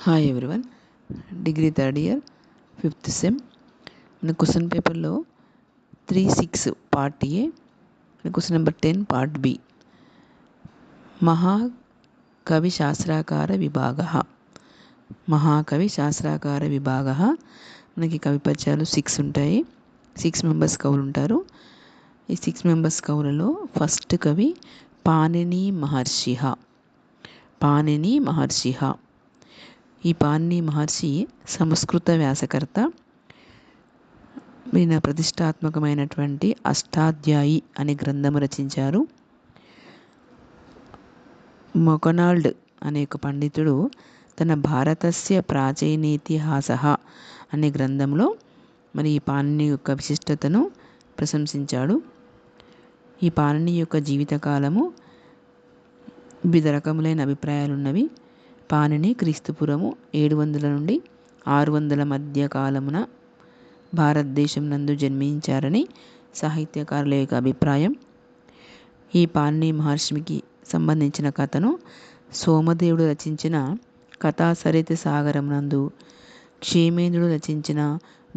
Hi everyone. Degree third year 5th sem. మన question పేపర్లో 3-6 part A, question number 10 part B. మహాకవి శాస్త్రాకార విభాగ. మహాకవి శాస్త్రాకార విభాగ. మనకి కవి పద్యాలు 6 ఉంటాయి. 6 మెంబర్స్ కవులు ఉంటారు. ఈ 6 మెంబర్స్ కవులలో ఫస్ట్ కవి పాణిని మహర్షి. పాణిని మహర్షి. ఈ పాణిని మహర్షి సంస్కృత వ్యాసకర్త. ఈయన ప్రతిష్టాత్మకమైనటువంటి అష్టాధ్యాయి అనే గ్రంథము రచించారు. మొకనాల్డ్ అనే ఒక పండితుడు తన భారతస్య ప్రాచీనేతిహాస అనే గ్రంథంలో మరి ఈ పాణిని యొక్క విశిష్టతను ప్రశంసించాడు. ఈ పాణిని యొక్క జీవితకాలము వివిధ రకములైన అభిప్రాయాలు ఉన్నవి. పాణిని క్రీస్తుపురము 700 నుండి 600 మధ్య కాలమున భారతదేశం నందు జన్మించారని సాహిత్యకారుల యొక్క అభిప్రాయం. ఈ పాణిని మహర్షికి సంబంధించిన కథను సోమదేవుడు రచించిన కథాసరిత సాగరం నందు, క్షేమేంద్రుడు రచించిన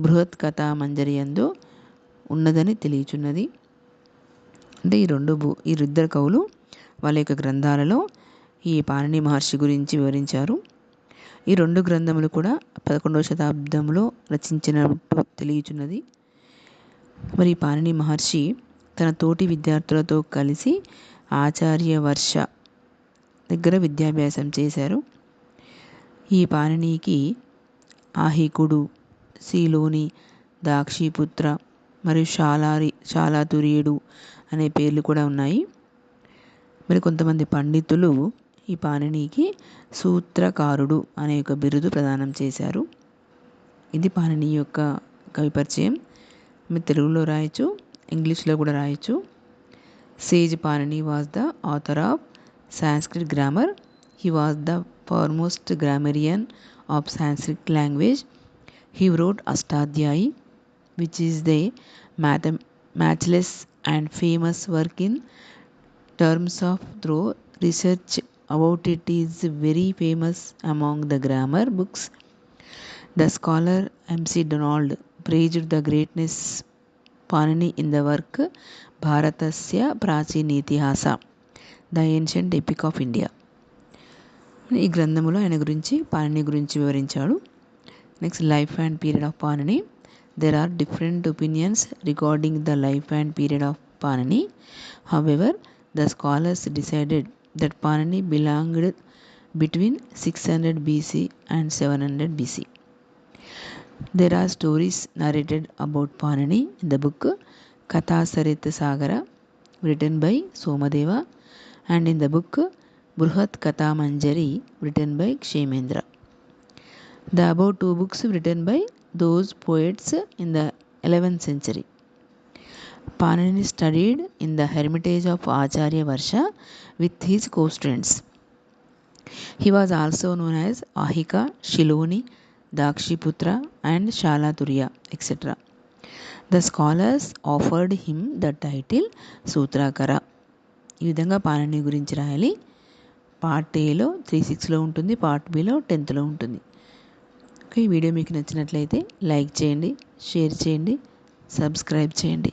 బృహత్ కథా మంజరి యందు ఉన్నదని తెలియచున్నది. అంటే ఈ ఇద్దరు కవులు వాళ్ళ యొక్క గ్రంథాలలో ఈ పాణిని మహర్షి గురించి వివరించారు. ఈ 2 గ్రంథములు కూడా 11వ శతాబ్దంలో రచించినట్టు తెలియచున్నది. మరి పాణిని మహర్షి తన తోటి విద్యార్థులతో కలిసి ఆచార్య వర్ష దగ్గర విద్యాభ్యాసం చేశారు. ఈ పాణినికి ఆహికుడు, శీలోని, దాక్షిపుత్ర మరియు శాలాతుర్యుడు అనే పేర్లు కూడా ఉన్నాయి. మరి కొంతమంది పండితులు ఈ పాణినికి సూత్రకారుడు అనే ఒక బిరుదు ప్రదానం చేశారు. ఇది పాణిని యొక్క కవి పరిచయం. మీరు తెలుగులో రాయొచ్చు, ఇంగ్లీష్లో కూడా రాయొచ్చు. Sage Panini was the author of Sanskrit grammar. He was the foremost grammarian of Sanskrit language. He wrote Ashtadhyayi, which is the matchless and famous work in terms of thorough research about it is very famous among the grammar books. The scholar M.C. Donald praised the greatness Panini in the work Bharatasya Prachinitihasa, the ancient epic of India. ఈ గ్రంథములో ఆయన గురించి పాణిని గురించి వివరించాడు. Next, life and period of Panini. There are different opinions regarding the life and period of Panini. However, the scholars decided that Panini belonged between 600 BC and 700 BC. There are stories narrated about Panini in the book Kathasarita Sagara, written by Somadeva, and in the book Bruhat Katha Manjari, written by Kshemendra. The above 2 books written by those poets in the 11th century. Panini studied in the hermitage of Acharya Varsha with his co-students. He was also known as Ahika, Shiloni, Dakshiputra and Shalaturya, etc. The scholars offered him the title Sutrakara. ఈ విధంగా పాణిని గురించి రాయాలి. Part ఏలో 3-6లో ఉంటుంది, part below 10th ఉంటుంది. ఈ video మీకు నచ్చినట్లయితే లైక్ చేయండి, షేర్ చేయండి, సబ్స్క్రైబ్ చేయండి.